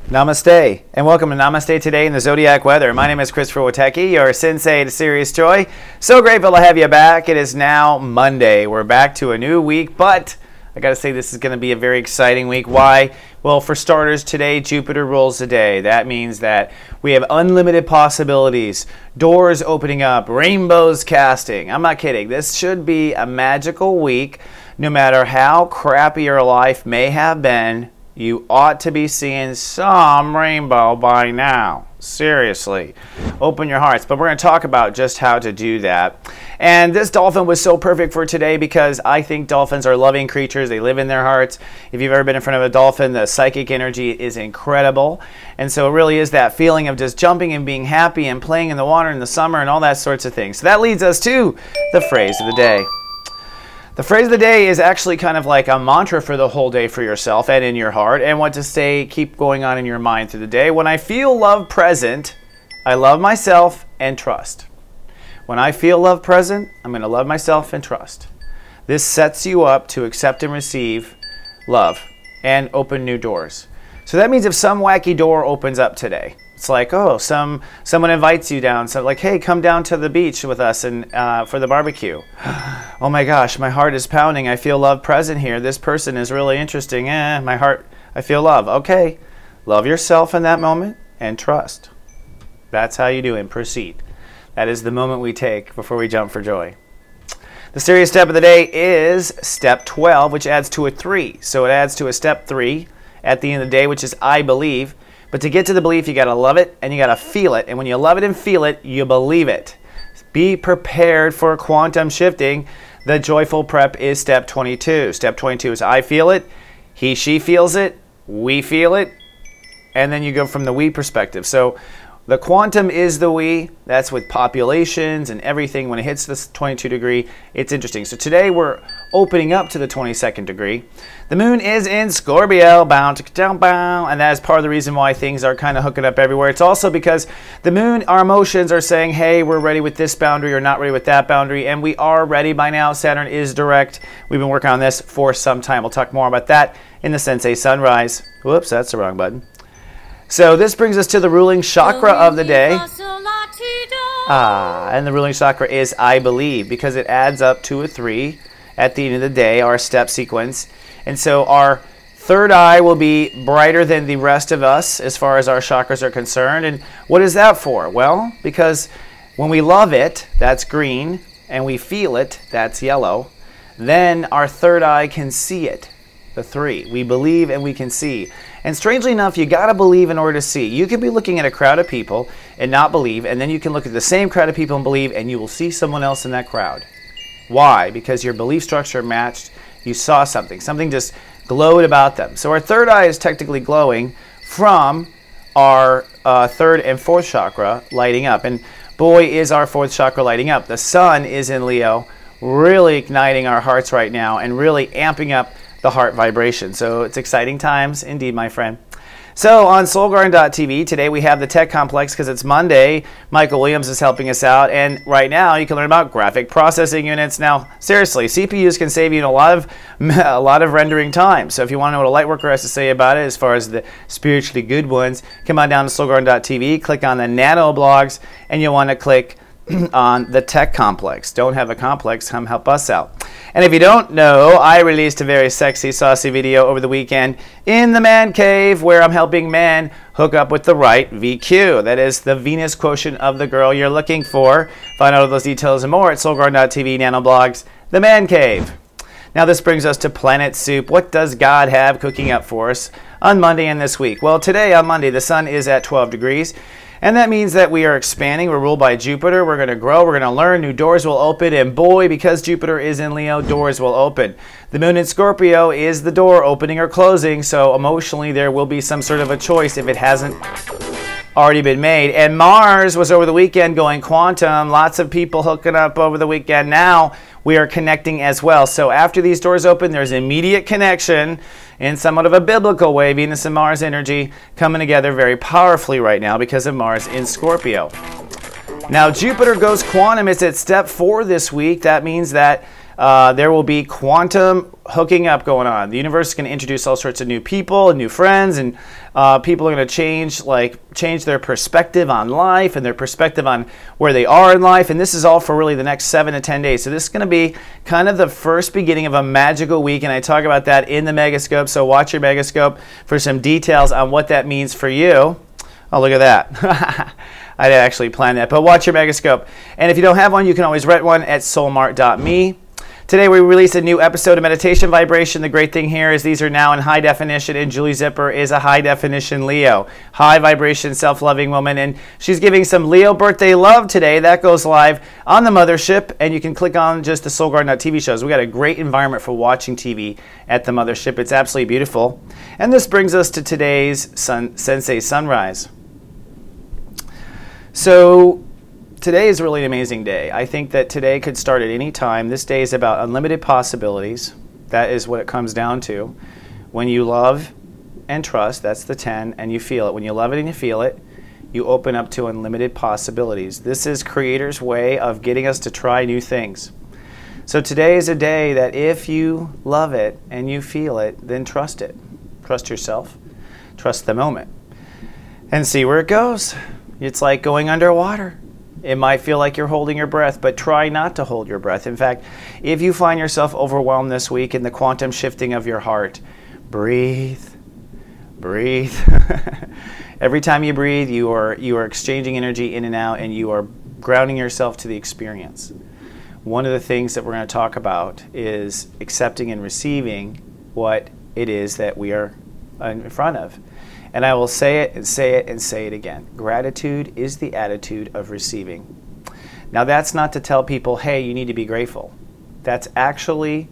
Namaste, and welcome to Namaste Today in the Zodiac weather. My name is Christopher Witecki, your sensei to Sirius joy. So grateful to have you back. It is now Monday. We're back to a new week, but I gotta say this is gonna be a very exciting week. Why? Well, for starters, today Jupiter rules the day. That means that we have unlimited possibilities, doors opening up, rainbows casting. I'm not kidding. This should be a magical week. No matter how crappy your life may have been, you ought to be seeing some rainbow by now. Seriously. Open your hearts. But we're going to talk about just how to do that. And this dolphin was so perfect for today because I think dolphins are loving creatures. They live in their hearts. If you've ever been in front of a dolphin, the psychic energy is incredible. And so it really is that feeling of just jumping and being happy and playing in the water in the summer and all that sorts of things. So that leads us to the phrase of the day. The phrase of the day is actually kind of like a mantra for the whole day for yourself and in your heart, and what to say, keep going on in your mind through the day. When I feel love present, I love myself and trust. When I feel love present, I'm going to love myself and trust. This sets you up to accept and receive love and open new doors. So that means if some wacky door opens up today, it's like, oh, someone invites you down. So like, hey, come down to the beach with us and for the barbecue. Oh my gosh, my heart is pounding. I feel love present here. This person is really interesting. My heart, I feel love. Okay, love yourself in that moment and trust. That's how you do and proceed. That is the moment we take before we jump for joy. The serious step of the day is step 12, which adds to a 3. So it adds to a step 3 at the end of the day, which is I believe. But to get to the belief, you got to love it and you got to feel it. And when you love it and feel it, you believe it. Be prepared for quantum shifting. The joyful prep is step 22. Step 22 is I feel it, he, she feels it, we feel it, and then you go from the we perspective. So the quantum is the we. That's with populations and everything. When it hits this 22 degree, it's interesting. So today we're opening up to the 22nd degree. The moon is in Scorpio, bound, and that is part of the reason why things are kind of hooking up everywhere. It's also because the moon, our emotions are saying, hey, we're ready with this boundary or not ready with that boundary, and we are ready by now. Saturn is direct. We've been working on this for some time. We'll talk more about that in the Sensei Sunrise. Whoops, that's the wrong button. So this brings us to the ruling chakra of the day. And the ruling chakra is I believe, because it adds up to a 3 at the end of the day, our step sequence. And so our third eye will be brighter than the rest of us as far as our chakras are concerned. And what is that for? Well, because when we love it, that's green, and we feel it, that's yellow, then our third eye can see it, the 3. We believe and we can see. And strangely enough, you got to believe in order to see. You can be looking at a crowd of people and not believe, and then you can look at the same crowd of people and believe, and you will see someone else in that crowd. Why? Because your belief structure matched. You saw something. Something just glowed about them. So our third eye is technically glowing from our third and fourth chakra lighting up. And boy, is our fourth chakra lighting up. The sun is in Leo, really igniting our hearts right now and really amping up the heart vibration. So it's exciting times indeed, my friend. So on soulgarden.tv today we have the tech complex because it's Monday. Michael Williams is helping us out, and right now you can learn about graphic processing units. Now seriously, CPUs can save you a lot of rendering time. So if you want to know what a lightworker has to say about it as far as the spiritually good ones, come on down to soulgarden.tv, click on the nano blogs, and you'll want to click on the tech complex. Don't have a complex, come help us out. And if you don't know, I released a very sexy, saucy video over the weekend in the man cave where I'm helping men hook up with the right VQ. That is the Venus quotient of the girl you're looking for. Find out all those details and more at soulgarden.tv, nanoblogs, the man cave. Now this brings us to Planet Soup. What does God have cooking up for us on Monday and this week? Well, today on Monday, the sun is at 12 degrees. And that means that we are expanding. We're ruled by Jupiter. We're going to grow. We're going to learn. New doors will open. And boy, because Jupiter is in Leo, doors will open. The moon in Scorpio is the door opening or closing. So emotionally, there will be some sort of a choice if it hasn't already been made. And Mars was over the weekend going quantum. Lots of people hooking up over the weekend. Now we are connecting as well. So after these doors open, there's immediate connection in somewhat of a biblical way. Venus and Mars energy coming together very powerfully right now because of Mars in Scorpio. Now Jupiter goes quantum. It's at step 4 this week. That means that There will be quantum hooking up going on. The universe is going to introduce all sorts of new people and new friends, and people are going to change their perspective on life and their perspective on where they are in life. And this is all for really the next 7 to 10 days. So this is going to be kind of the first beginning of a magical week, and I talk about that in the Megascope. So watch your Megascope for some details on what that means for you. Oh, look at that. I didn't actually plan that, but watch your Megascope. And if you don't have one, you can always rent one at soulmart.me. Today we released a new episode of Meditation Vibration. The great thing here is these are now in high definition, and Julie Zipper is a high definition Leo. High vibration, self-loving woman, and she's giving some Leo birthday love today. That goes live on the Mothership, and you can click on just the Soul Garden TV shows. We got a great environment for watching TV at the Mothership. It's absolutely beautiful. And this brings us to today's Sensei Sunrise. So today is really an amazing day. I think that today could start at any time. This day is about unlimited possibilities. That is what it comes down to. When you love and trust, that's the 10, and you feel it. When you love it and you feel it, you open up to unlimited possibilities. This is Creator's way of getting us to try new things. So today is a day that if you love it and you feel it, then trust it. Trust yourself. Trust the moment. And see where it goes. It's like going underwater. It might feel like you're holding your breath, but try not to hold your breath. In fact, if you find yourself overwhelmed this week in the quantum shifting of your heart, breathe. Breathe. Every time you breathe, you are exchanging energy in and out, and you are grounding yourself to the experience. One of the things that we're going to talk about is accepting and receiving what it is that we are in front of. And I will say it and say it and say it again. Gratitude is the attitude of receiving. Now that's not to tell people, hey, you need to be grateful. That's actually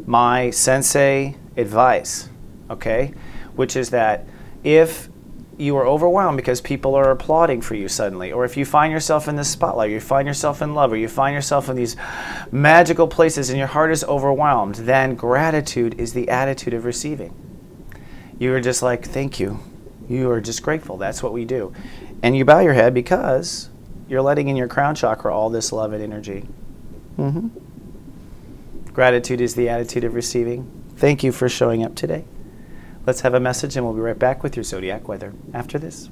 my sensei advice, okay? Which is that if you are overwhelmed because people are applauding for you suddenly, or if you find yourself in the spotlight, you find yourself in love, or you find yourself in these magical places and your heart is overwhelmed, then gratitude is the attitude of receiving. You are just like, thank you. You are just grateful. That's what we do. And you bow your head because you're letting in your crown chakra all this love and energy. Gratitude is the attitude of receiving. Thank you for showing up today. Let's have a message, and we'll be right back with your Zodiac weather after this.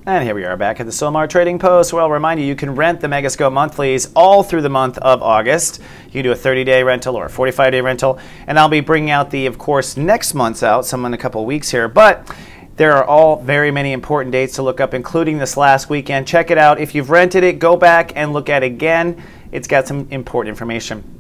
And here we are back at the Soulmart Trading Post, where I'll remind you, you can rent the Megascope monthlies all through the month of August. You can do a 30-day rental or a 45-day rental. And I'll be bringing out of course, next month's out, some in a couple weeks here. But there are all very many important dates to look up, including this last weekend. Check it out. If you've rented it, go back and look at it again. It's got some important information.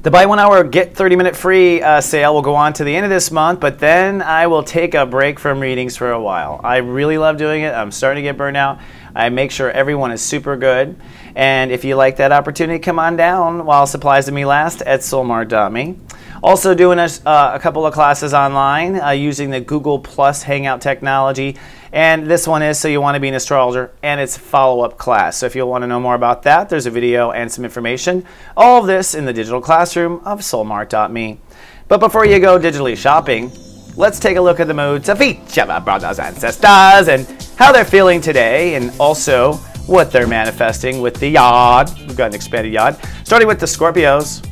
The buy 1 hour, get 30-minute free sale will go on to the end of this month, but then I will take a break from readings for a while. I really love doing it. I'm starting to get burned out. I make sure everyone is super good. And if you like that opportunity, come on down while supplies to me last at soulmart.me. Also doing a couple of classes online using the Google Plus Hangout technology. And this one is So You Want to Be an Astrologer, and it's a follow-up class. So if you want to know more about that, there's a video and some information. All of this in the digital classroom of soulmart.me. But before you go digitally shopping, let's take a look at the moods of each of our brothers and sisters and how they're feeling today, and also what they're manifesting with the yard. We've got an expanded yard. Starting with the Scorpios.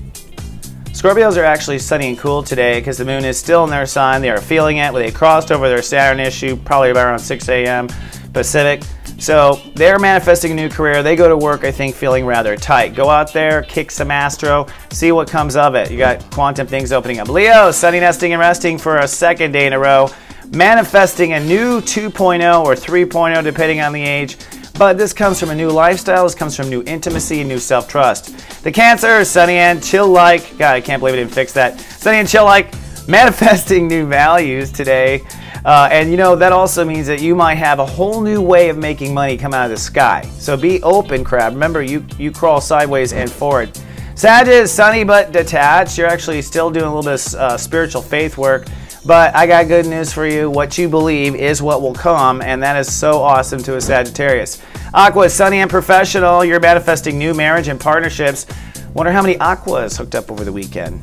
Scorpios are actually sunny and cool today because the moon is still in their sign. They are feeling it. They crossed over their Saturn issue probably around 6 a.m. Pacific. So they're manifesting a new career. They go to work, I think, feeling rather tight. Go out there, kick some astro, see what comes of it. You got quantum things opening up. Leo, sunny nesting and resting for a second day in a row. Manifesting a new 2.0 or 3.0 depending on the age. But this comes from a new lifestyle. This comes from new intimacy and new self-trust. The Cancer, sunny and chill-like. God, I can't believe I didn't fix that. Sunny and chill-like, manifesting new values today. And you know, that also means that you might have a whole new way of making money come out of the sky. So be open, crab. Remember, you crawl sideways and forward. Sagittarius, sunny but detached. You're actually still doing a little bit of spiritual faith work. But I got good news for you. What you believe is what will come, and that is so awesome to a Sagittarius. Aqua is sunny and professional. You're manifesting new marriage and partnerships. Wonder how many Aquas hooked up over the weekend.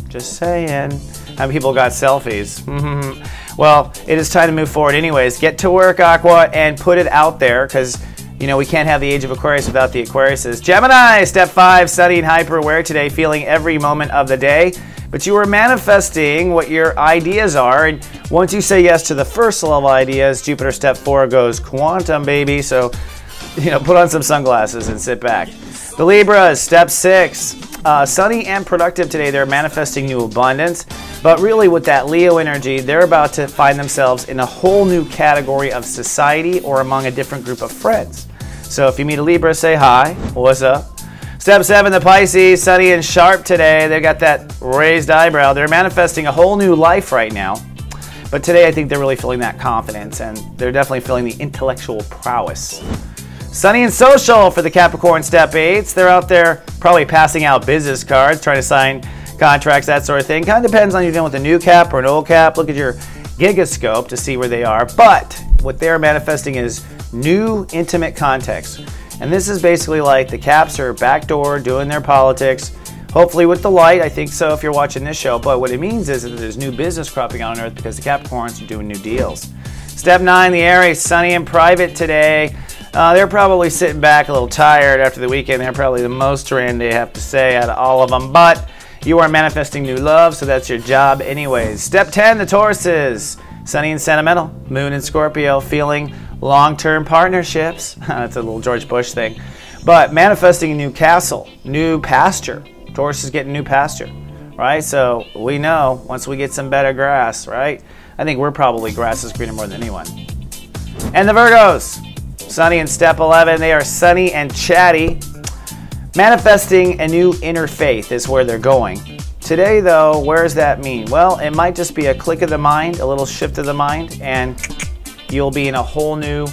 Just saying. How many people got selfies? Well, it is time to move forward anyways. Get to work, Aqua, and put it out there, because you know we can't have the age of Aquarius without the Aquariuses. Gemini, step 5, sunny and hyper aware today, feeling every moment of the day. But you are manifesting what your ideas are, and once you say yes to the first level ideas, Jupiter step 4 goes quantum, baby. So, you know, put on some sunglasses and sit back. The Libras, step 6, sunny and productive today. They're manifesting new abundance, but really with that Leo energy, they're about to find themselves in a whole new category of society or among a different group of friends. So if you meet a Libra, say hi. What's up? Step 7, the Pisces, sunny and sharp today. They've got that raised eyebrow. They're manifesting a whole new life right now. But today I think they're really feeling that confidence, and they're definitely feeling the intellectual prowess. Sunny and social for the Capricorn step 8s. They're out there probably passing out business cards, trying to sign contracts, that sort of thing. Kind of depends on you dealing with a new cap or an old cap. Look at your gigascope to see where they are. But what they're manifesting is new intimate context. And this is basically like the caps are backdoor doing their politics. Hopefully with the light, I think so if you're watching this show. But what it means is that there's new business cropping out on Earth because the Capricorns are doing new deals. Step 9, the Aries, sunny and private today. They're probably sitting back a little tired after the weekend. They're probably the most drained, they have to say, out of all of them. But you are manifesting new love, so that's your job anyways. Step 10, the Tauruses, sunny and sentimental. Moon and Scorpio, feeling long-term partnerships. That's a little George Bush thing. But manifesting a new castle, new pasture. Taurus is getting new pasture, right? So we know once we get some better grass, right? I think we're probably grass is greener more than anyone. And the Virgos, sunny in step 11. They are sunny and chatty. Manifesting a new inner faith is where they're going. Today, though, where does that mean? Well, it might just be a click of the mind, a little shift of the mind, and you'll be in a whole new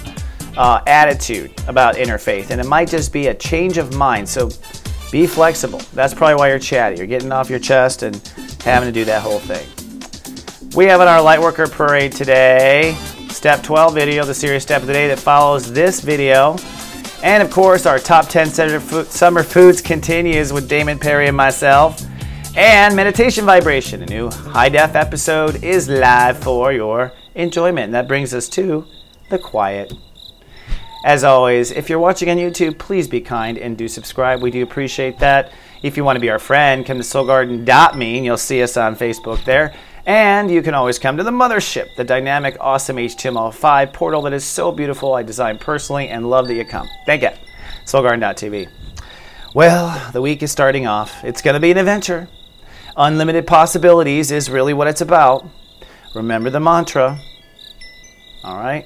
attitude about inner faith. And it might just be a change of mind. So be flexible. That's probably why you're chatty. You're getting off your chest and having to do that whole thing. We have in our Lightworker Parade today, Step 12 video, the Sirius step of the day that follows this video. And of course, our top 10 summer foods continues with Damon Perry and myself. And Meditation Vibration, a new high-def episode, is live for your enjoyment. And that brings us to the quiet. As always, if you're watching on YouTube, please be kind and do subscribe. We do appreciate that. If you want to be our friend, come to soulgarden.me and you'll see us on Facebook there. And you can always come to the mothership, the dynamic, awesome HTML5 portal that is so beautiful. I designed personally and love that you come. Thank you. soulgarden.tv. Well, the week is starting off. It's going to be an adventure. Unlimited possibilities is really what it's about. Remember the mantra. All right?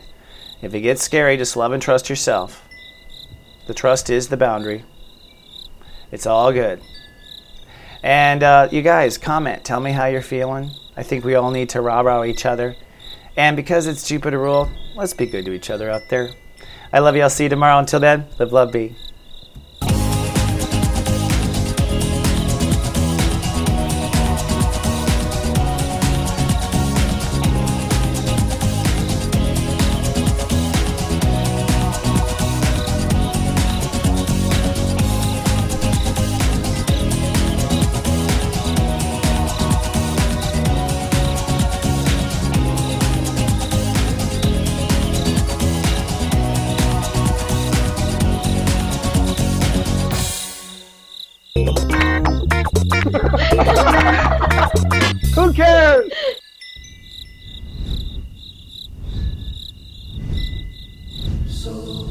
If it gets scary, just love and trust yourself. The trust is the boundary. It's all good. And you guys, comment. Tell me how you're feeling. I think we all need to rah-rah each other. And because it's Jupiter rule, let's be good to each other out there. I love you. I'll see you tomorrow. Until then, live, love, be. Who cares? So